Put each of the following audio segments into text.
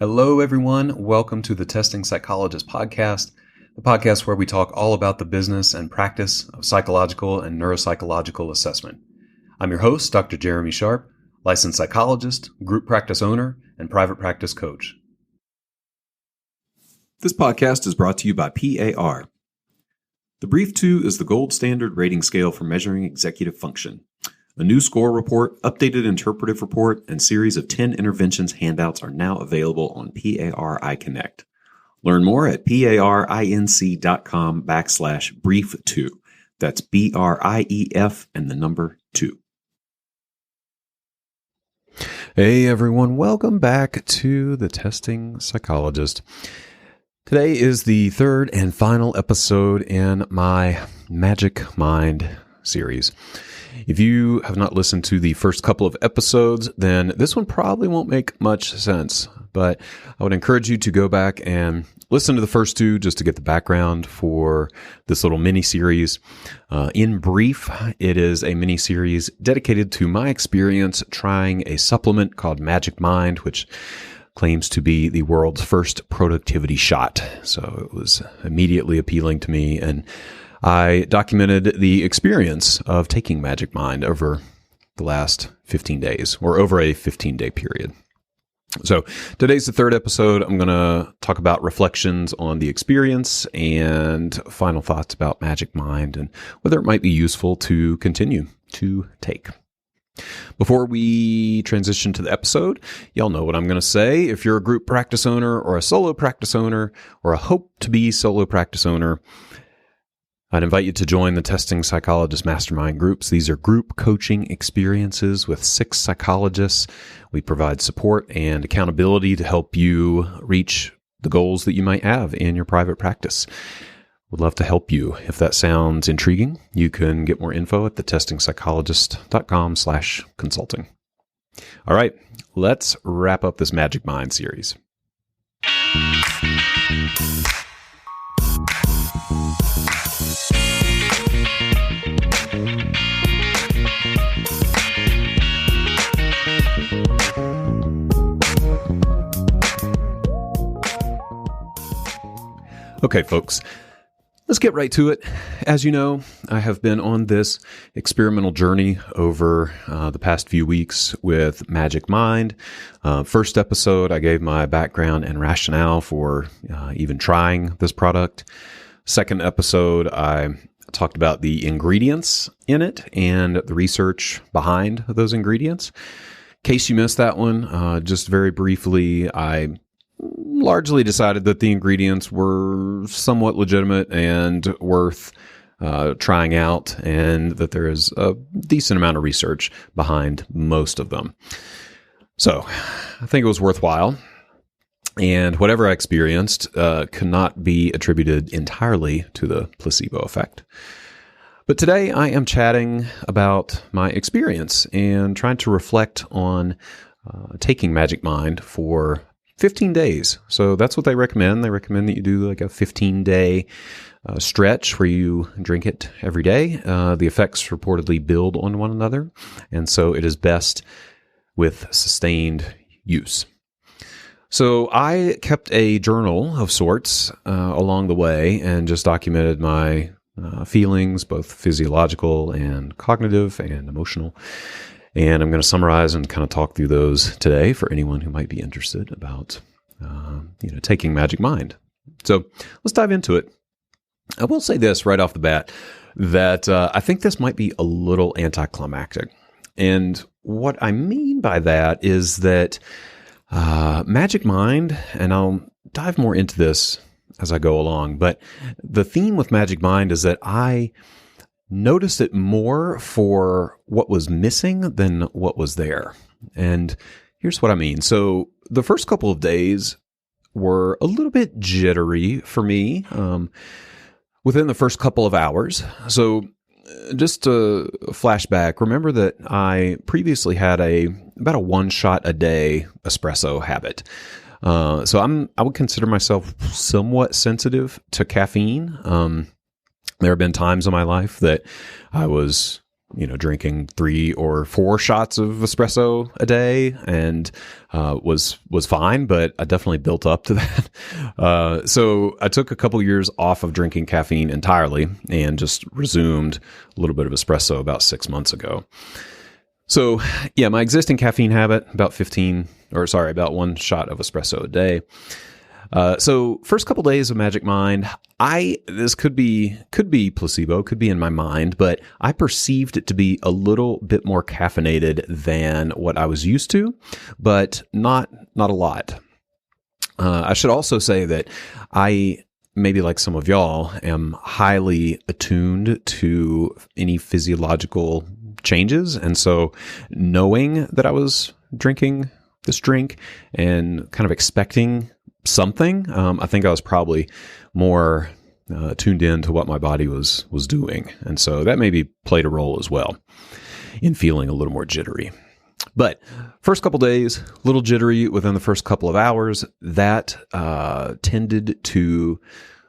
Hello, everyone. Welcome to the Testing Psychologist podcast, the podcast where we talk all about the business and practice of psychological and neuropsychological assessment. I'm your host, Dr. Jeremy Sharp, licensed psychologist, group practice owner, and private practice coach. This podcast is brought to you by PAR. The Brief 2 is the gold standard rating scale for measuring executive function. A new score report, updated interpretive report, and series of 10 interventions handouts are now available on PAR iConnect. Learn more at parinc.com/brief2. That's BRIEF and the number 2. Hey, everyone. Welcome back to the Testing Psychologist. Today is the third and final episode in my Magic Mind series. If you have not listened to the first couple of episodes, then this one probably won't make much sense. But I would encourage you to go back and listen to the first two just to get the background for this little mini-series. In brief, it is a mini-series dedicated to my experience trying a supplement called Magic Mind, which claims to be the world's first productivity shot. So it was immediately appealing to me, and I documented the experience of taking Magic Mind over the last 15 days, or over a 15-day period. So today's the third episode. I'm going to talk about reflections on the experience and final thoughts about Magic Mind and whether it might be useful to continue to take. Before we transition to the episode, y'all know what I'm going to say. If you're a group practice owner or a solo practice owner or a hope-to-be solo practice owner, I'd invite you to join the Testing Psychologist Mastermind groups. These are group coaching experiences with 6 psychologists. We provide support and accountability to help you reach the goals that you might have in your private practice. Would love to help you. If that sounds intriguing, you can get more info at thetestingpsychologist.com/consulting. All right, let's wrap up this Magic Mind series. Okay, folks. Let's get right to it. As you know, I have been on this experimental journey over the past few weeks with Magic Mind. First episode, I gave my background and rationale for even trying this product. Second episode, I talked about the ingredients in it and the research behind those ingredients. In case you missed that one, just very briefly, I largely decided that the ingredients were somewhat legitimate and worth trying out, and that there is a decent amount of research behind most of them. So I think it was worthwhile. And whatever I experienced cannot be attributed entirely to the placebo effect. But today I am chatting about my experience and trying to reflect on taking Magic Mind for 15 days. So that's what they recommend. They recommend that you do like a 15-day stretch where you drink it every day. The effects reportedly build on one another, and so it is best with sustained use. So I kept a journal of sorts along the way and just documented my feelings, both physiological and cognitive and emotional. And I'm going to summarize and kind of talk through those today for anyone who might be interested about, taking Magic Mind. So let's dive into it. I will say this right off the bat, that I think this might be a little anticlimactic. And what I mean by that is that Magic Mind, and I'll dive more into this as I go along, but the theme with Magic Mind is that I noticed it more for what was missing than what was there. And here's what I mean. So the first couple of days were a little bit jittery for me within the first couple of hours. So just a flashback, remember that I previously had about a 1 shot a day espresso habit. So I would consider myself somewhat sensitive to caffeine. There have been times in my life that I was drinking 3 or 4 shots of espresso a day, and was fine, but I definitely built up to that. So I took a couple years off of drinking caffeine entirely and just resumed a little bit of espresso about 6 months ago. So yeah, my existing caffeine habit, about 1 shot of espresso a day. So first couple days of Magic Mind, this could be placebo, could be in my mind, but I perceived it to be a little bit more caffeinated than what I was used to, but not a lot. I should also say that I, maybe like some of y'all, am highly attuned to any physiological changes. And so knowing that I was drinking this drink and kind of expecting something, I think I was probably more tuned in to what my body was doing. And so that maybe played a role as well in feeling a little more jittery. But first couple days, a little jittery within the first couple of hours. That tended to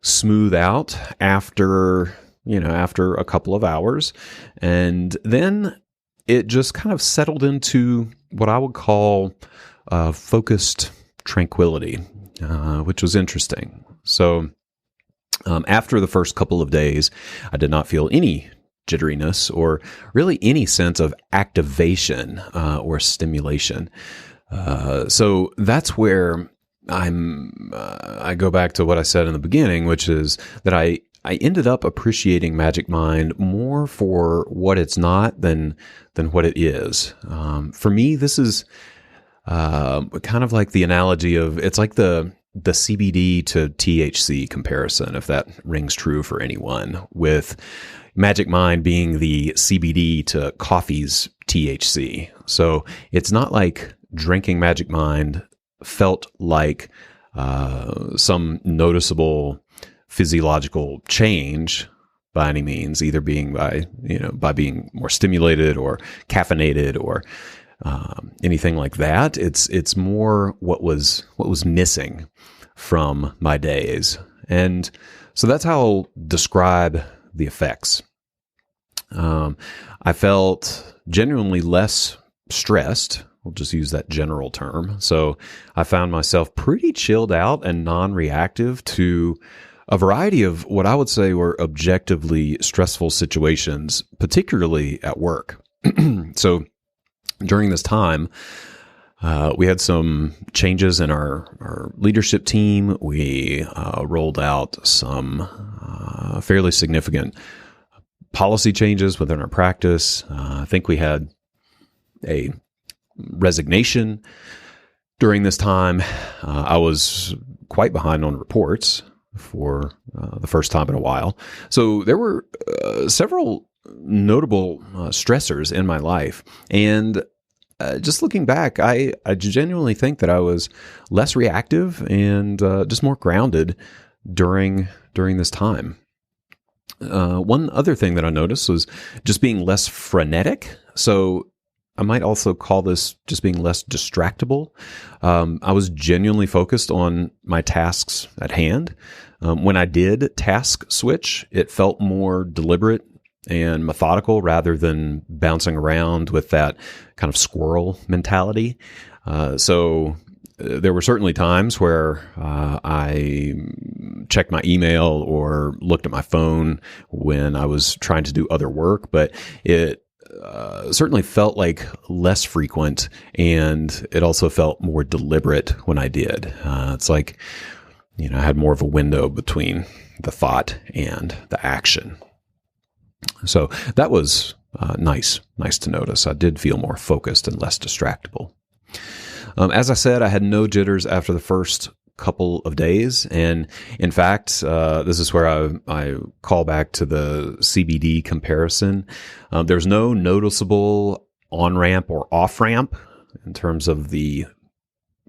smooth out after a couple of hours. And then it just kind of settled into what I would call focused tranquility, which was interesting. So after the first couple of days, I did not feel any jitteriness or really any sense of activation or stimulation. So that's where I go back to what I said in the beginning, which is that I ended up appreciating Magic Mind more for what it's not than what it is. For me, this is kind of like the analogy of, it's like the CBD to THC comparison, if that rings true for anyone, with Magic Mind being the CBD to coffee's THC. So it's not like drinking Magic Mind felt like some noticeable physiological change by any means, either being by being more stimulated or caffeinated or anything like that. It's more what was missing from my days. And so that's how I'll describe the effects. I felt genuinely less stressed. We'll just use that general term. So I found myself pretty chilled out and non-reactive to a variety of what I would say were objectively stressful situations, particularly at work. So during this time, we had some changes in our leadership team. We rolled out some fairly significant policy changes within our practice. I think we had a resignation during this time. I was quite behind on reports for the first time in a while. So there were several notable stressors in my life. And just looking back, I genuinely think that I was less reactive and just more grounded during this time. One other thing that I noticed was just being less frenetic. So I might also call this just being less distractible. I was genuinely focused on my tasks at hand. When I did task switch, it felt more deliberate and methodical rather than bouncing around with that kind of squirrel mentality. So there were certainly times where I checked my email or looked at my phone when I was trying to do other work, but it certainly felt like less frequent, and it also felt more deliberate when I did. It's like, I had more of a window between the thought and the action. So that was nice to notice. I did feel more focused and less distractible. As I said, I had no jitters after the first couple of days. And in fact, this is where I call back to the CBD comparison. There's no noticeable on-ramp or off-ramp in terms of the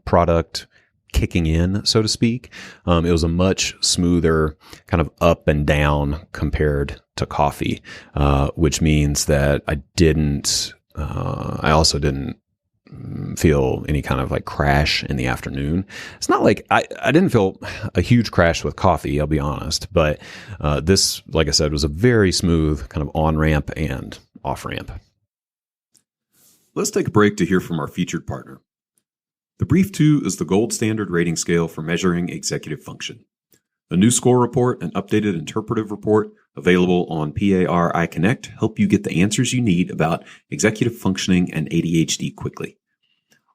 product kicking in, so to speak. It was a much smoother kind of up and down compared to coffee, which means that I also didn't feel any kind of like crash in the afternoon. It's not like I didn't feel a huge crash with coffee, I'll be honest, but this, like I said, was a very smooth kind of on-ramp and off-ramp. Let's take a break to hear from our featured partner. The Brief 2 is the gold standard rating scale for measuring executive function. A new score report and updated interpretive report available on PAR iConnect help you get the answers you need about executive functioning and ADHD quickly.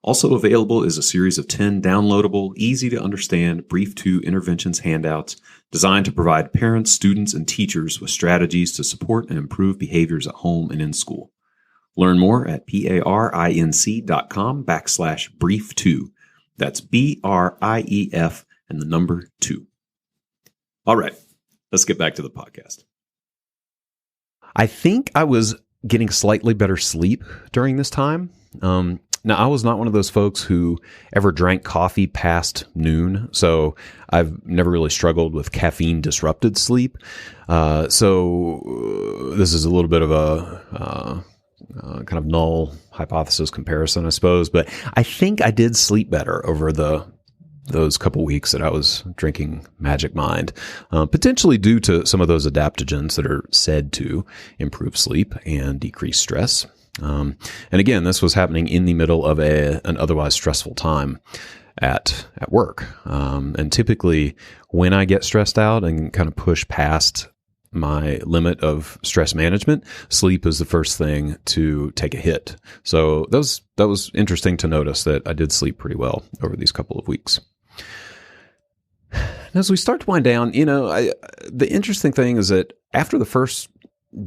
Also available is a series of 10 downloadable, easy-to-understand Brief 2 interventions handouts designed to provide parents, students, and teachers with strategies to support and improve behaviors at home and in school. Learn more at parinc.com/brief2. That's BRIEF and the number 2. All right, let's get back to the podcast. I think I was getting slightly better sleep during this time. Now, I was not one of those folks who ever drank coffee past noon, so I've never really struggled with caffeine-disrupted sleep. So this is a little bit of a kind of null hypothesis comparison, I suppose. But I think I did sleep better over those couple weeks that I was drinking Magic Mind, potentially due to some of those adaptogens that are said to improve sleep and decrease stress. And again, this was happening in the middle of an otherwise stressful time at work. And typically when I get stressed out and kind of push past my limit of stress management, sleep is the first thing to take a hit. So that was interesting to notice that I did sleep pretty well over these couple of weeks. As we start to wind down, the interesting thing is that after the first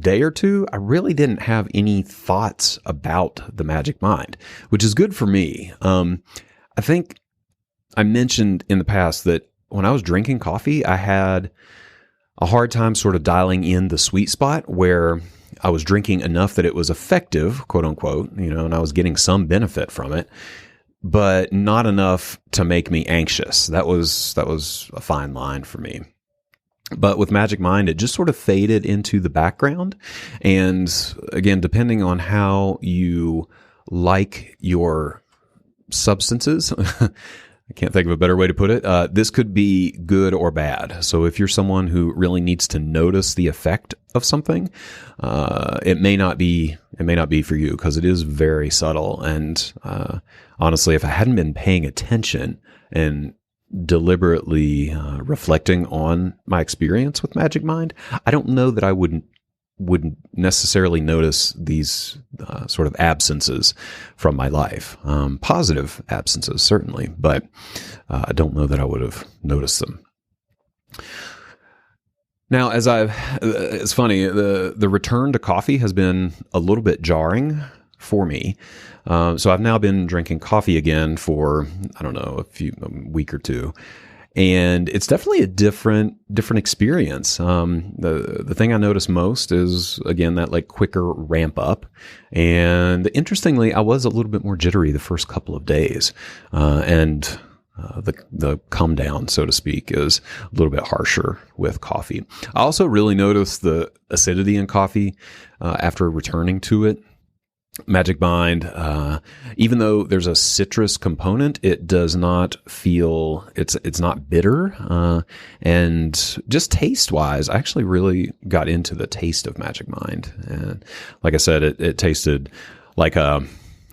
day or two, I really didn't have any thoughts about the Magic Mind, which is good for me. I think I mentioned in the past that when I was drinking coffee, I had a hard time sort of dialing in the sweet spot where I was drinking enough that it was effective, quote unquote, and I was getting some benefit from it, but not enough to make me anxious. That was a fine line for me. But with Magic Mind, it just sort of faded into the background. And again, depending on how you like your substances, I can't think of a better way to put it, this could be good or bad. So if you're someone who really needs to notice the effect of something, it may not be for you because it is very subtle. And honestly, if I hadn't been paying attention and deliberately reflecting on my experience with Magic Mind, I don't know that I wouldn't necessarily notice these sort of absences from my life. Positive absences, certainly, but I don't know that I would have noticed them. Now, it's funny, the return to coffee has been a little bit jarring for me. So I've now been drinking coffee again for, I don't know, a week or two. And it's definitely a different experience. The thing I notice most is, again, that like quicker ramp up. And interestingly, I was a little bit more jittery the first couple of days. And the come down, so to speak, is a little bit harsher with coffee. I also really noticed the acidity in coffee after returning to it. Magic Mind, even though there's a citrus component, it does not feel, it's not bitter. And just taste wise, I actually really got into the taste of Magic Mind. And like I said, it tasted like I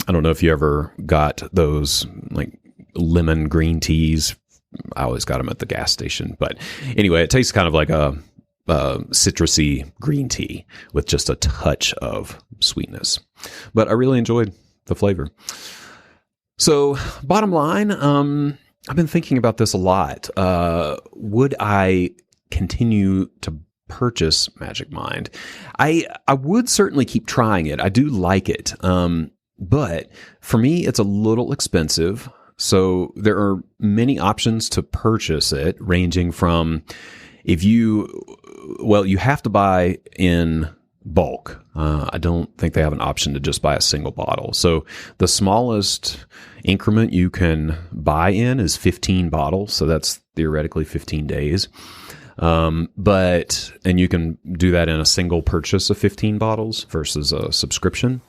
don't know if you ever got those like lemon green teas. I always got them at the gas station. But anyway, it tastes kind of like a citrusy green tea with just a touch of sweetness. But I really enjoyed the flavor. So bottom line, I've been thinking about this a lot. Would I continue to purchase Magic Mind? I would certainly keep trying it. I do like it. But for me, it's a little expensive. So there are many options to purchase it, ranging from you have to buy in bulk. I don't think they have an option to just buy a single bottle. So the smallest increment you can buy in is 15 bottles. So that's theoretically 15 days. And you can do that in a single purchase of 15 bottles versus a subscription.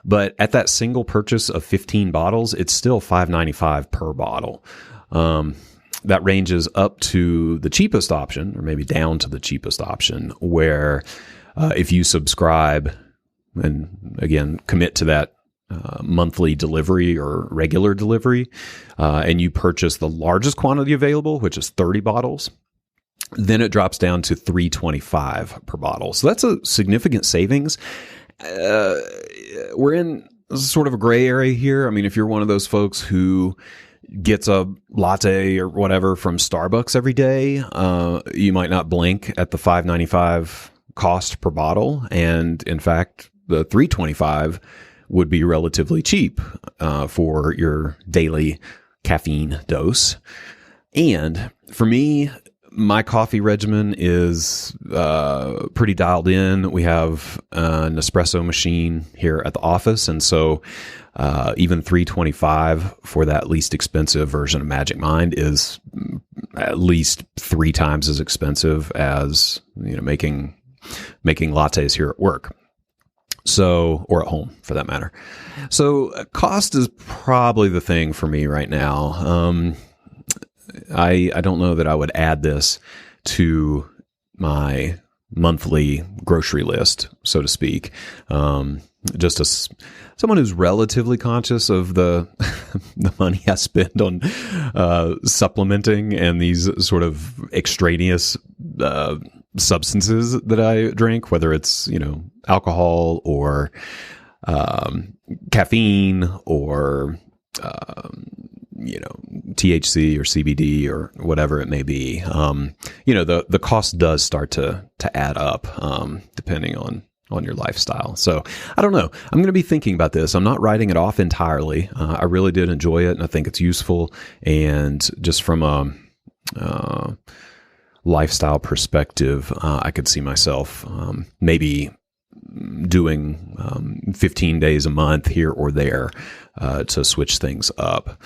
But at that single purchase of 15 bottles, it's still $5.95 per bottle. That ranges up to the cheapest option, or maybe down to the cheapest option, where if you subscribe and again, commit to that monthly delivery or regular delivery, and you purchase the largest quantity available, which is 30 bottles, then it drops down to $3.25 per bottle. So that's a significant savings. We're in sort of a gray area here. I mean, if you're one of those folks who gets a latte or whatever from Starbucks every day, you might not blink at the $5.95 cost per bottle. And in fact, the $3.25 would be relatively cheap for your daily caffeine dose. And for me, my coffee regimen is pretty dialed in. We have an espresso machine here at the office, and so even $3.25 for that least expensive version of Magic Mind is at least 3 times as expensive as making lattes here at work. So, or at home for that matter. So cost is probably the thing for me right now. I don't know that I would add this to my monthly grocery list, so to speak. Just as someone who's relatively conscious of the money I spend on supplementing and these sort of extraneous substances that I drink, whether it's alcohol or caffeine or THC or CBD or whatever it may be. The cost does start to add up depending on your lifestyle. So I don't know. I'm going to be thinking about this. I'm not writing it off entirely. I really did enjoy it, and I think it's useful. And just from a lifestyle perspective, I could see myself maybe doing 15 days a month here or there to switch things up.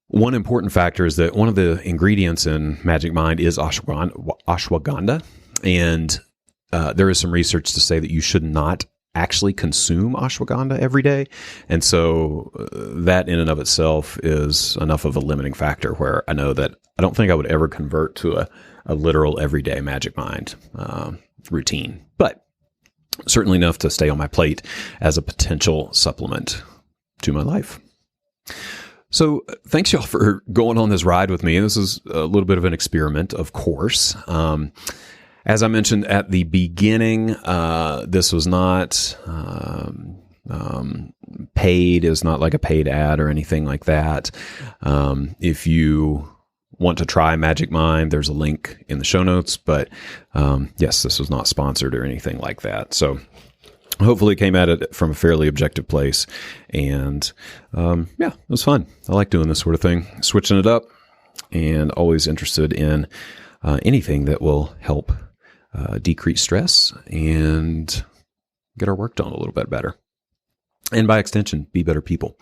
One important factor is that one of the ingredients in Magic Mind is ashwagandha, and there is some research to say that you should not actually consume ashwagandha every day. And so that in and of itself is enough of a limiting factor where I know that I don't think I would ever convert to a literal everyday Magic Mind routine, but certainly enough to stay on my plate as a potential supplement to my life. So thanks y'all for going on this ride with me. This is a little bit of an experiment, of course. As I mentioned at the beginning, this was not paid. It was not like a paid ad or anything like that. If you want to try Magic Mind, there's a link in the show notes. But yes, this was not sponsored or anything like that. So hopefully it came at it from a fairly objective place. And it was fun. I like doing this sort of thing, switching it up, and always interested in anything that will help decrease stress and get our work done a little bit better. And by extension, be better people.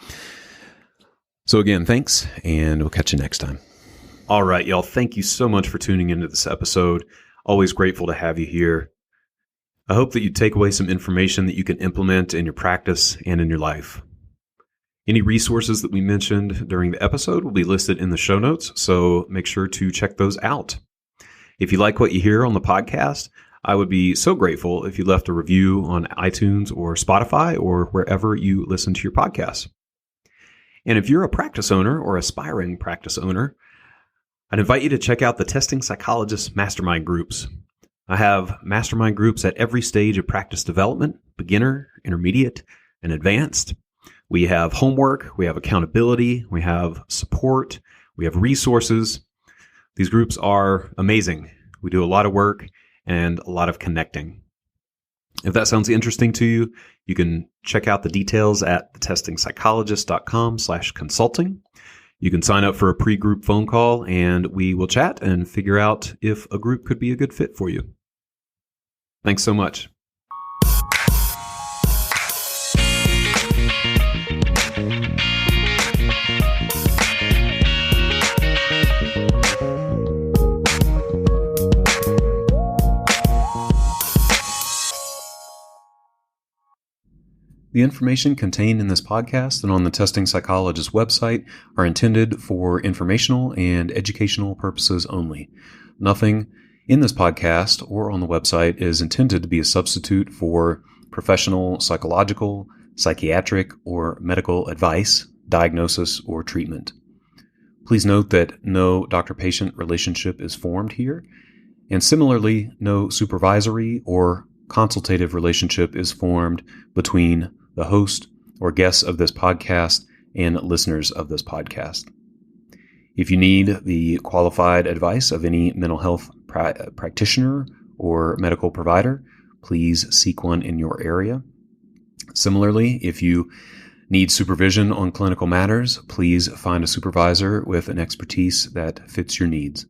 So again, thanks, and we'll catch you next time. All right, y'all. Thank you so much for tuning into this episode. Always grateful to have you here. I hope that you take away some information that you can implement in your practice and in your life. Any resources that we mentioned during the episode will be listed in the show notes, so make sure to check those out. If you like what you hear on the podcast, I would be so grateful if you left a review on iTunes or Spotify or wherever you listen to your podcasts. And if you're a practice owner or aspiring practice owner, I'd invite you to check out the Testing Psychologist Mastermind groups. I have mastermind groups at every stage of practice development, beginner, intermediate, and advanced. We have homework, we have accountability, we have support, we have resources. These groups are amazing. We do a lot of work and a lot of connecting. If that sounds interesting to you, you can check out the details at thetestingpsychologist.com/consulting. You can sign up for a pre-group phone call, and we will chat and figure out if a group could be a good fit for you. Thanks so much. The information contained in this podcast and on the Testing Psychologist website are intended for informational and educational purposes only. Nothing in this podcast or on the website is intended to be a substitute for professional psychological, psychiatric, or medical advice, diagnosis, or treatment. Please note that no doctor-patient relationship is formed here, and similarly, no supervisory or consultative relationship is formed between the host or guests of this podcast and listeners of this podcast. If you need the qualified advice of any mental health practitioner or medical provider, please seek one in your area. Similarly, if you need supervision on clinical matters, please find a supervisor with an expertise that fits your needs.